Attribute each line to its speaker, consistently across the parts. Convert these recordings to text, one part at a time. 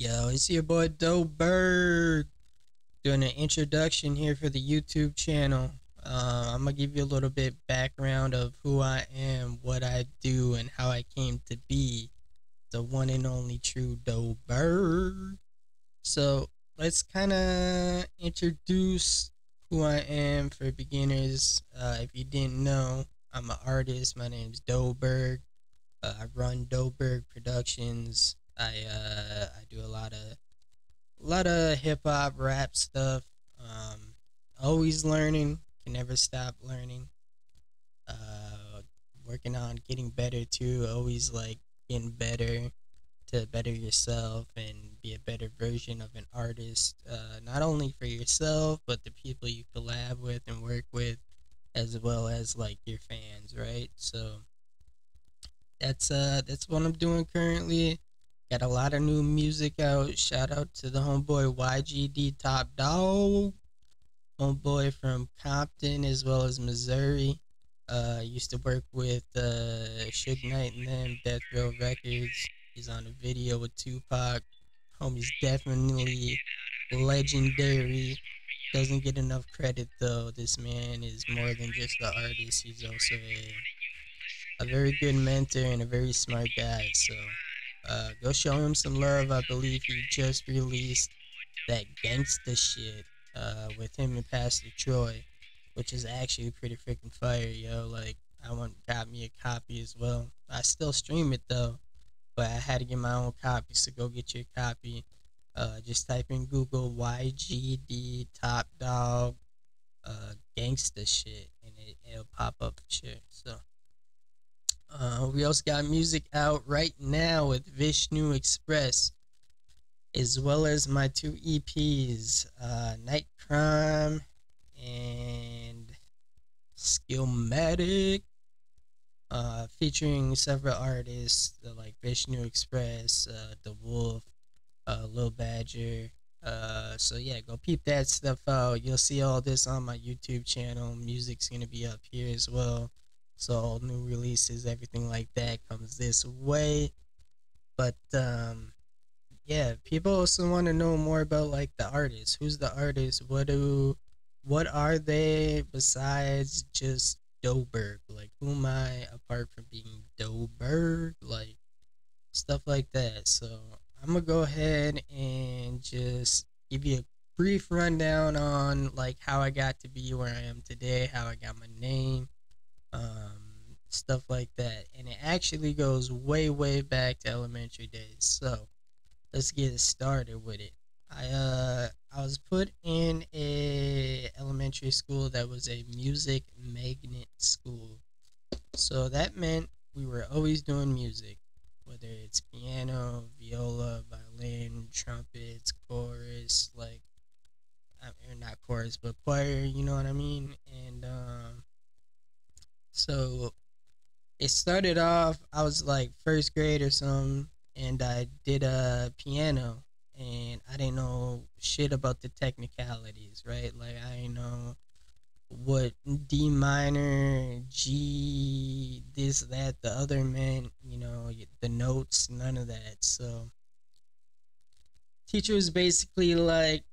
Speaker 1: Yo, it's your boy Doberg doing an introduction here for the YouTube channel. I'm gonna give you a little bit background of who I am, what I do, and how I came to be the one and only true Doberg. So let's kind of introduce who I am for beginners. If you didn't know, I'm an artist. My name's Doberg. I run Doberg Productions. I do a lot of hip hop, rap stuff. Um, Always learning, can never stop learning. Uh, Working on getting better too. Always like getting better to better yourself and be a better version of an artist. Not only for yourself, but the people you collab with and work with, as well as like your fans, right? So that's what I'm doing currently. Got a lot of new music out. Shout out to the homeboy YGD Top Dog, homeboy from Compton as well as Missouri. Used to work with Suge Knight and them, Death Row Records. He's on a video with Tupac. Homie's definitely legendary. Doesn't get enough credit though. This man is more than just the artist. He's also a very good mentor and a very smart guy. So go show him some love. I believe he just released that gangsta shit with him and Pastor Troy, which is actually pretty freaking fire, yo. Like I want got me a copy as well. I still stream it though, but I had to get my own copy. So go get your copy. Just type in Google YGD Top Dog gangsta shit, and it'll pop up for sure. So we also got music out right now with Vishnu Express, as well as my two EPs, Night Crime and Skillmatic, featuring several artists like Vishnu Express, The Wolf, Lil Badger. So yeah, go peep that stuff out. You'll see all this on my YouTube channel. Music's gonna be up here as well. So all new releases, everything like that comes this way. But yeah, people also want to know more about like the artist. Who's the artist? What are they besides just Doberg? Like who am I apart from being Doberg? Like stuff like that. So I'm gonna go ahead and just give you a brief rundown on like how I got to be where I am today, how I got my name, stuff like that. And it actually goes way back to elementary days. So let's get started with it. I was put in a elementary school that was a music magnet school. So that meant we were always doing music, whether it's piano, viola, violin, trumpets, chorus, like or not chorus, but choir. You know what I mean? And so it started off. I was like first grade or something, and I did a piano, and I didn't know shit about the technicalities, right? Like I didn't know what D minor, G, this, that, the other meant, the notes, none of that. So teacher was basically like,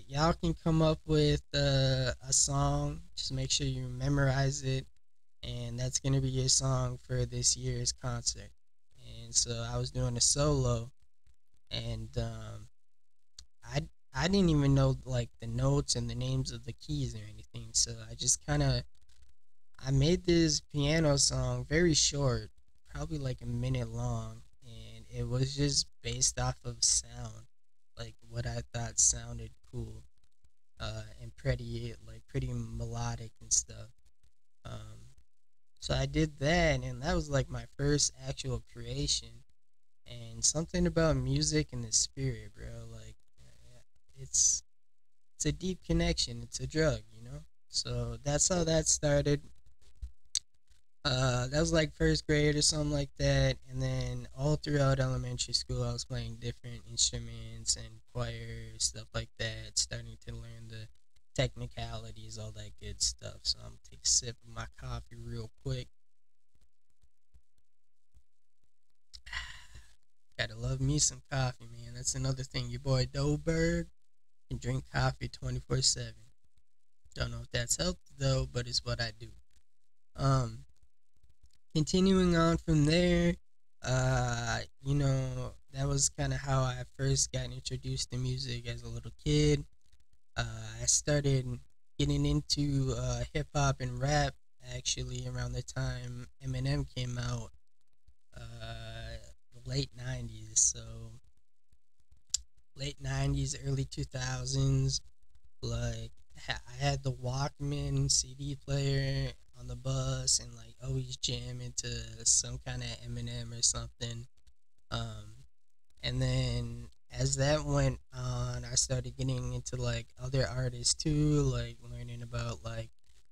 Speaker 1: y'all can come up with a song, just make sure you memorize it, and that's gonna be your song for this year's concert. And so I was doing a solo, and I I didn't even know like the notes and the names of the keys or anything. So I just kind of I made this piano song very short, probably like a minute long, and it was just based off of sound, like what I thought sounded cool, and pretty melodic and stuff. Um, so I did that, and that was like my first actual creation. And something about music and the spirit, bro. Like, it's it's a deep connection. It's a drug. So that's how that started. That was like first grade or something like that, and then all throughout elementary school, I was playing different instruments and choir stuff like that, starting to learn the technicalities, all that good stuff. So I'm gonna take a sip of my coffee real quick. Gotta love me some coffee, man. That's another thing. Your boy Doberg can drink coffee 24/7. Don't know if that's healthy though, but it's what I do. Um, Continuing on from there, that was kind of how I first got introduced to music as a little kid. I started getting into hip hop and rap actually around the time Eminem came out, the late 90s. So, late 90s, early 2000s. Like, I had the Walkman CD player on the bus and like always jam into some kind of Eminem or something. Um, and then as that went on, I started getting into like other artists too, like learning about like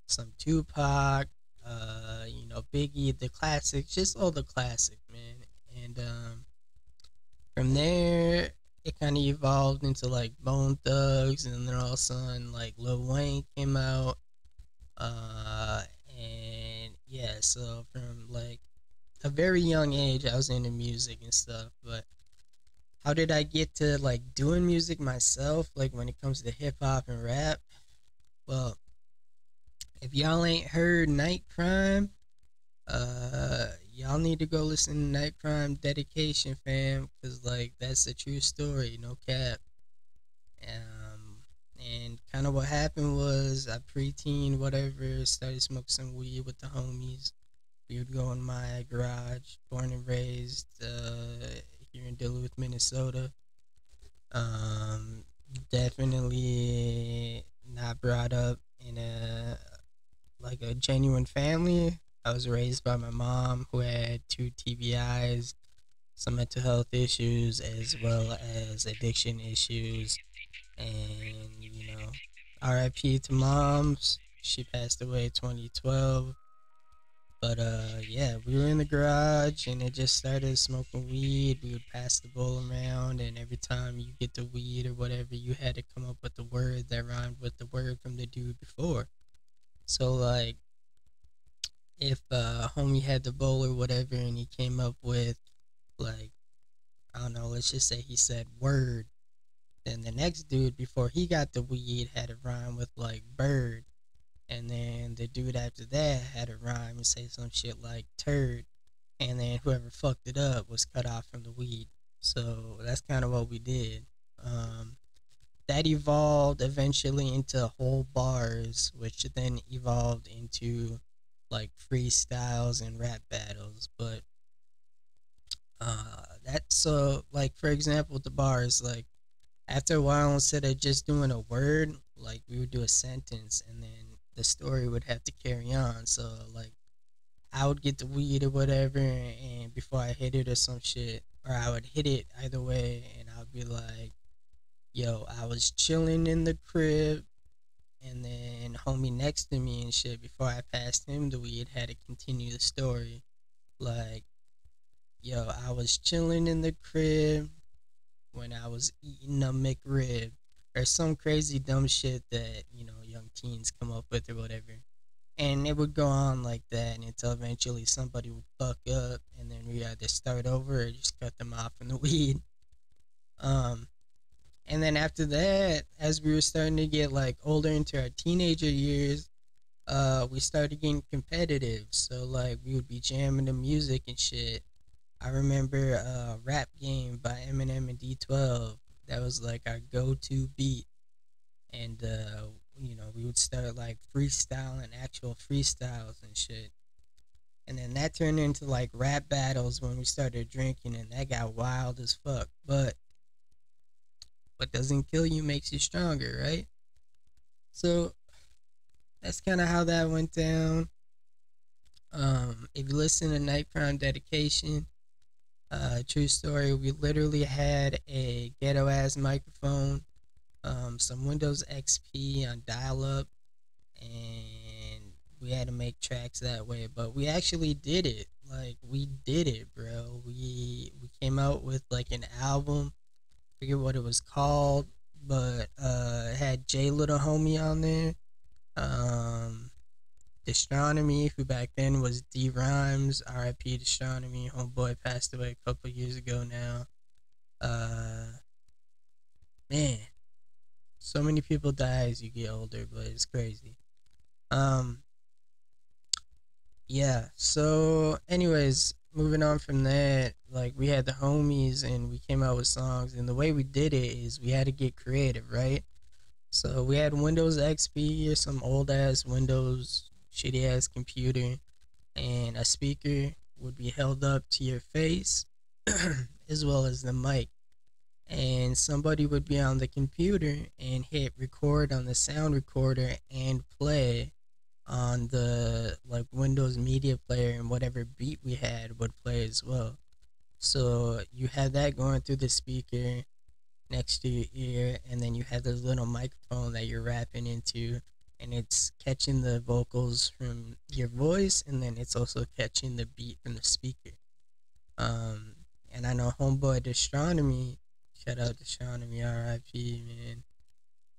Speaker 1: some Tupac, Biggie, the classics, just all the classic, man. And from there, it kind of evolved into like Bone Thugs, and then all of a sudden, like Lil Wayne came out. Uh, and yeah, so from like a very young age, I was into music and stuff. But how did I get to like doing music myself, like when it comes to hip hop and rap? Well, if y'all ain't heard Night Crime, y'all need to go listen to Night Crime Dedication, fam, because like that's a true story, no cap. And kind of what happened was I preteen, whatever, started smoking some weed with the homies. We would go in my garage, born and raised here in Duluth, Minnesota. Um, Definitely not brought up in a genuine family. I was raised by my mom who had two TBIs, some mental health issues, as well as addiction issues. And, RIP to moms. She passed away 2012. But yeah, we were in the garage and it just started smoking weed. We would pass the bowl around, and every time you get the weed or whatever, you had to come up with the word that rhymed with the word from the dude before. So like, if homie had the bowl or whatever, and he came up with like, I don't know, let's just say he said word, then the next dude before he got the weed had a rhyme with like bird, and then the dude after that had a rhyme and say some shit like turd, and then whoever fucked it up was cut off from the weed. So that's kind of what we did. Um, that evolved eventually into whole bars, which then evolved into like freestyles and rap battles. But that's so like, for example, the bars, like after a while, instead of just doing a word, like we would do a sentence, and then the story would have to carry on. So like, I would get the weed or whatever, and before I hit it or some shit, or I would hit it either way, and I would be like, "Yo, I was chilling in the crib, and then homie next to me and shit. Before I passed him the weed, had to continue the story. Like, yo, I was chilling in the crib when I was eating a McRib, or some crazy dumb shit that young teens come up with or whatever." And it would go on like that until eventually somebody would fuck up, and then we had to start over or just cut them off from the weed. Um, and then after that, as we were starting to get like older into our teenager years, we started getting competitive. So like we would be jamming the music and shit. I remember Rap Game by Eminem and D12. That was like our go-to beat. And we would start like freestyling, actual freestyles and shit. And then that turned into like rap battles when we started drinking, and that got wild as fuck. But what doesn't kill you makes you stronger, right? So that's kind of how that went down. If you listen to Night Crime Dedication, true story, we literally had a ghetto ass microphone, some Windows XP on dial up, and we had to make tracks that way. But we actually did it. Like, we did it, bro. We came out with like an album. Forget what it was called, but it had J Little Homie on there. Um, Astronomy, who back then was D Rhymes, R.I.P. Astronomy. Homeboy passed away a couple years ago now. So many people die as you get older, but it's crazy. Um, yeah. So, anyways, moving on from that, like we had the homies and we came out with songs, and the way we did it is we had to get creative, right? So we had Windows XP or some old ass Windows shitty ass computer, and a speaker would be held up to your face, as well as the mic. And somebody would be on the computer and hit record on the sound recorder and play on the like Windows media player, and whatever beat we had would play as well. So you had that going through the speaker next to your ear, and then you have this little microphone that you're rapping into, and it's catching the vocals from your voice, and then it's also catching the beat from the speaker. Um, and I know homeboy Astronomy, shout out to Astronomy, R.I.P. Man.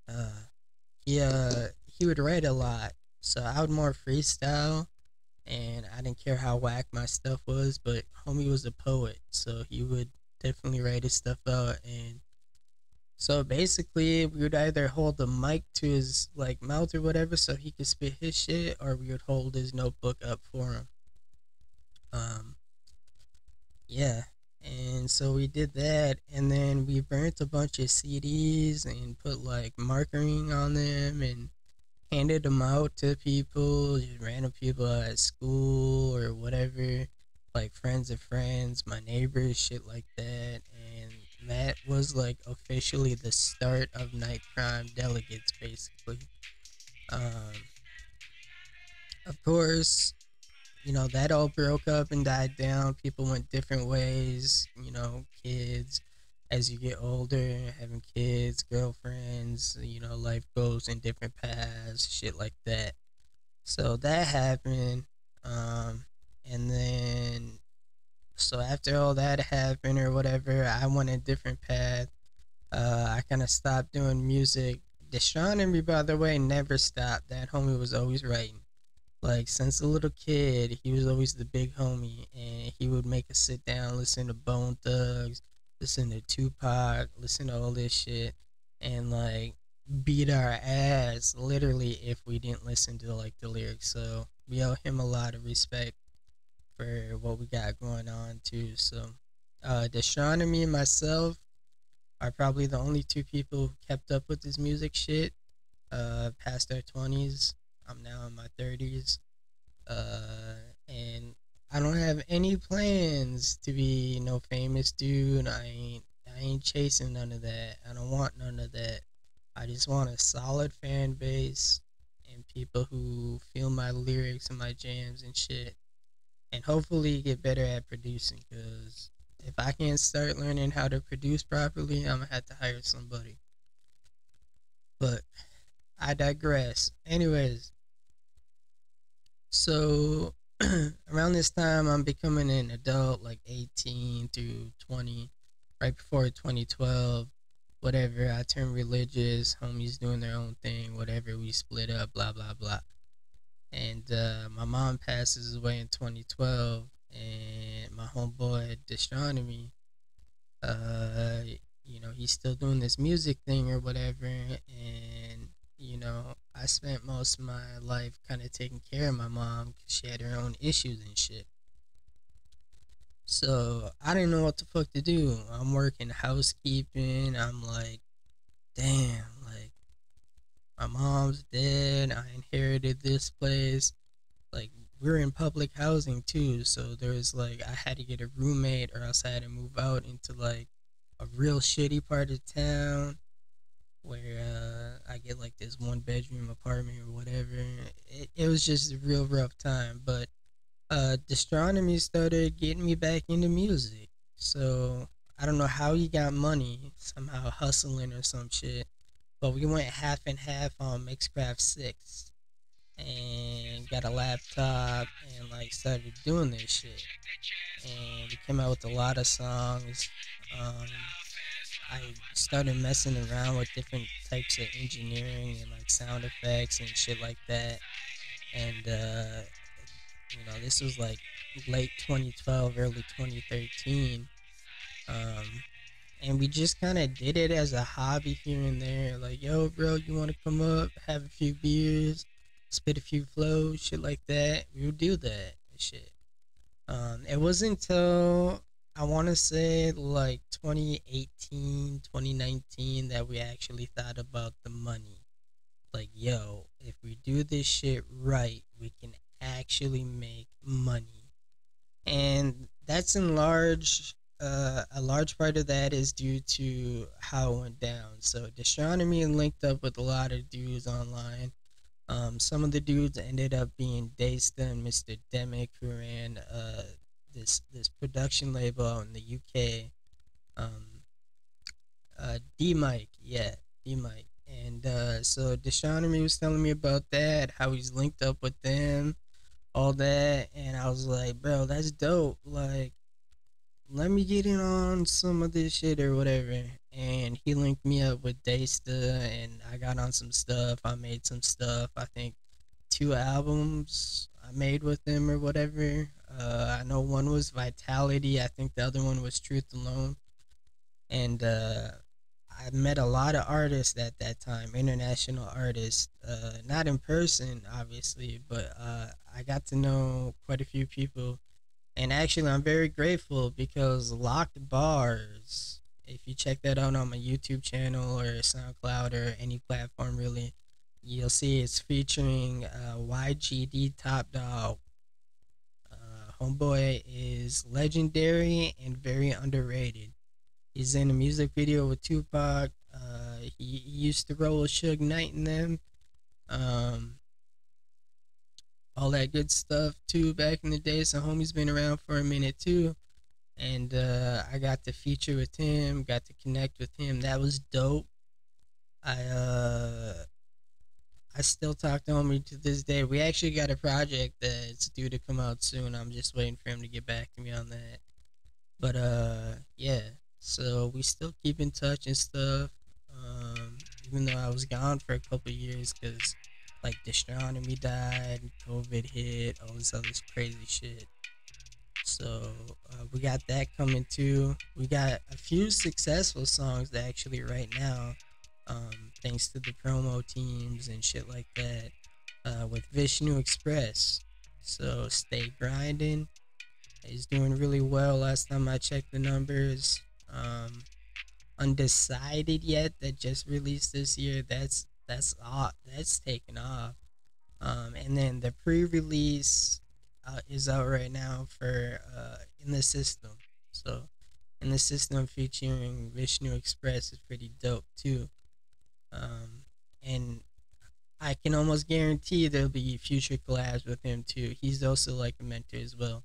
Speaker 1: Uh, he would write a lot, so I would more freestyle, and I didn't care how whack my stuff was, but homie was a poet, so he would definitely write his stuff out. And so basically, we would either hold the mic to his like mouth or whatever, so he could spit his shit, or we would hold his notebook up for him. Um, yeah, and so we did that, and then we burnt a bunch of CDs and put like markering on them and handed them out to people, just random people at school or whatever, like friends of friends, my neighbors, shit like that. And that was like officially the start of night crime delegates, basically. Um, of course, that all broke up and died down. People went different ways. Kids, as you get older, having kids, girlfriends. Life goes in different paths, shit like that. So that happened. Um, and then, so after all that happened or whatever, I went a different path. I kind of stopped doing music. Deshaun, by the way, never stopped. That homie was always writing. Like, since a little kid, he was always the big homie, and he would make us sit down, listen to Bone Thugs, listen to Tupac, listen to all this shit, and like beat our ass literally if we didn't listen to like the lyrics. So we owe him a lot of respect for what we got going on too. So, Deshaun and me and myself are probably the only two people who kept up with this music shit. Past our 20s. I'm now in my 30s. And I don't have any plans to be no famous dude. I ain't chasing none of that. I don't want none of that. I just want a solid fan base and people who feel my lyrics and my jams and shit. And hopefully get better at producing, because if I can't start learning how to produce properly, I'm gonna have to hire somebody. But I digress. Anyways, so around this time, I'm becoming an adult, like 18 to 20, right before 2012. Whatever, I turned religious, homies doing their own thing, whatever, we split up, blah, blah, blah. And my mom passes away in 2012, and my homeboy, Astronomy, uh, he's still doing this music thing or whatever. And I spent most of my life kind of taking care of my mom because she had her own issues and shit. So I didn't know what the fuck to do. I'm working housekeeping. I'm like, damn, like my mom's dead. I inherited this place. Like, we're in public housing too, so there's like I had to get a roommate or else I had to move out into like a real shitty part of town where I get like this one bedroom apartment or whatever. It was just a real rough time, but Gastronomy started getting me back into music. So I don't know how he got money, somehow hustling or some shit, but we went half and half on Mixcraft 6 and got a laptop and like started doing this shit. And we came out with a lot of songs. Um, I started messing around with different types of engineering and like sound effects and shit like that. And this was like late 2012, early 2013. Um, and we just kind of did it as a hobby here and there. Like, yo, bro, you want to come up, have a few beers, spit a few flows, shit like that. We would do that shit. It wasn't until I want to say like 2018, 2019 that we actually thought about the money. Like, yo, if we do this shit right, we can actually make money. And that's in large a large part of that is due to how it went down. So Gastronomy linked up with a lot of dudes online. Some of the dudes ended up being Daysta and Mr. Demick, who ran this production label out in the UK. Um, D Mike, yeah, D Mike. And so Deshaunamy was telling me about that, how he's linked up with them, all that, and I was like, bro, that's dope. Like, let me get in on some of this shit or whatever. And he linked me up with Daysta, and I got on some stuff. I made some stuff. I think two albums I made with him or whatever. I know one was Vitality. I think the other one was Truth Alone. And I met a lot of artists at that time, international artists. Not in person, obviously, but I got to know quite a few people. And actually, I'm very grateful because Locked Bars, if you check that out on my YouTube channel or SoundCloud or any platform really, you'll see it's featuring YGD Top Dog. Homeboy is legendary and very underrated. He's in a music video with Tupac. He used to roll with Suge Knight in them. Um, all that good stuff too back in the day. So homie's been around for a minute too. And I got to feature with him, got to connect with him. That was dope. I uh I still talk to homie to this day. We actually got a project that's due to come out soon. I'm just waiting for him to get back to me on that. But yeah. So we still keep in touch and stuff. Even though I was gone for a couple of years because like Astronomy died, COVID hit, all this other crazy shit. So we got that coming too. We got a few successful songs actually right now, thanks to the promo teams and shit like that. With Vishnu Express, so stay grinding. He's doing really well. Last time I checked the numbers, Undecided yet that just released this year. That's off. That's taken off. And then the pre-release is out right now for In the System. So In the System featuring Vishnu Express is pretty dope too. And I can almost guarantee there'll be future collabs with him too. He's also like a mentor as well.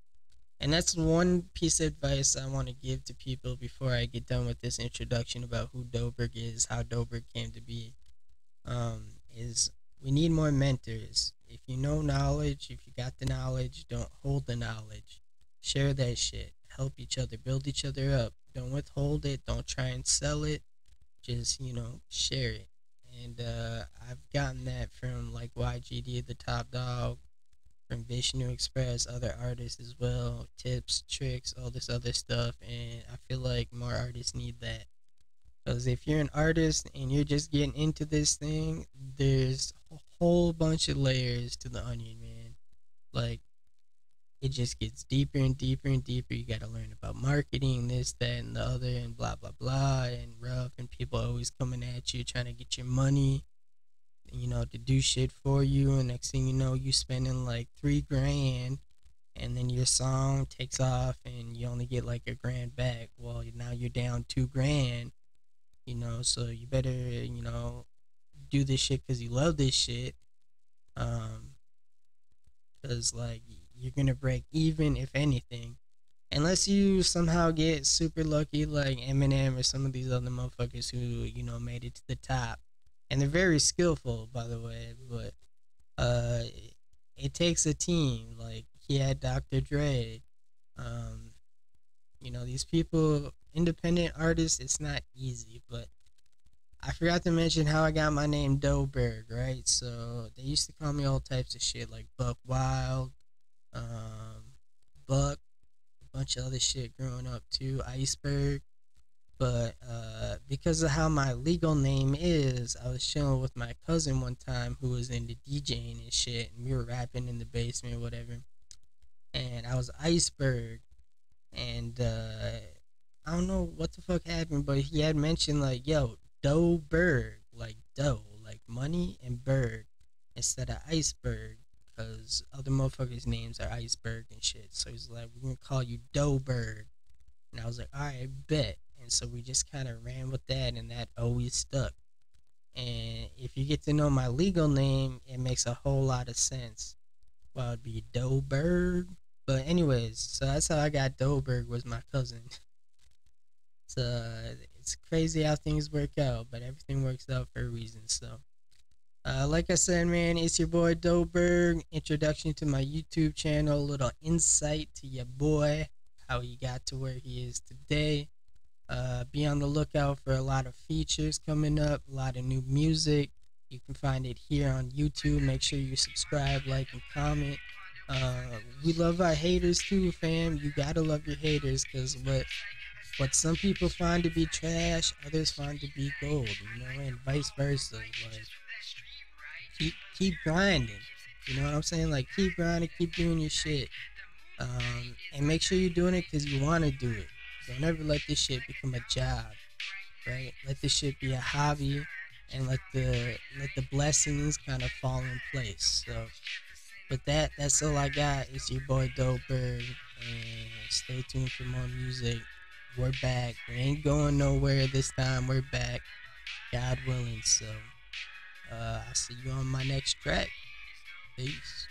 Speaker 1: And that's one piece of advice I want to give to people before I get done with this introduction about who Doberg is, how Doberg came to be. Is we need more mentors. If you know knowledge, if you got the knowledge, don't hold the knowledge. Share that shit. Help each other, build each other up. Don't withhold it. Don't try and sell it. Just, share it. And I've gotten that from like YGD, the top dog, from Vishnu Express, other artists as well, tips, tricks, all this other stuff. And I feel like more artists need that. Because if you're an artist and you're just getting into this thing, there's a whole bunch of layers to the onion, man. Like, it just gets deeper and deeper and deeper. You got to learn about marketing, this, that, and the other, and blah, blah, blah, and rough. And people always coming at you trying to get your money, to do shit for you. And next thing you know, you spending like 3 grand, and then your song takes off and you only get like a grand back. Well, now you're down 2 grand, so you better, do this shit because you love this shit. Um, because like you're gonna break even if anything, unless you somehow get super lucky like Eminem or some of these other motherfuckers who made it to the top, and they're very skillful by the way. But uh, it takes a team. Like he had Dr. Dre. Um, these people, independent artists, it's not easy, but I forgot to mention how I got my name Doberg, right? So they used to call me all types of shit like Buck Wild, um, Buck, a bunch of other shit growing up too. Iceberg. But because of how my legal name is, I was chilling with my cousin one time who was into DJing and shit, and we were rapping in the basement, whatever. And I was Iceberg, and I don't know what the fuck happened, but he had mentioned like, "Yo, Doberg, like dough, like money and bird, instead of iceberg, because other motherfuckers' names are iceberg and shit." So he's like, "We're gonna call you Doberg," and I was like, "All right, bet." And so we just kind of ran with that, and that always stuck. And if you get to know my legal name, it makes a whole lot of sense. Well, it'd be Doberg. But anyways, so that's how I got Doberg was my cousin. It's crazy how things work out, but everything works out for a reason. So, like I said, man, it's your boy Doberg. Introduction to my YouTube channel, a little insight to your boy, how he got to where he is today. Be on the lookout for a lot of features coming up, a lot of new music. You can find it here on YouTube. Make sure you subscribe, like, and comment. We love our haters too, fam. You gotta love your haters, cause what some people find to be trash, others find to be gold, and vice versa. Like keep grinding. You know what I'm saying? Like keep grinding, keep doing your shit. And make sure you're doing it because you want to do it. Don't ever let this shit become a job, right? Let this shit be a hobby, and let the blessings kind of fall in place. So, with that, that's all I got. It's your boy Doberg, and stay tuned for more music. We're back. We ain't going nowhere this time. We're back, God willing. So, I'll see you on my next track. Peace.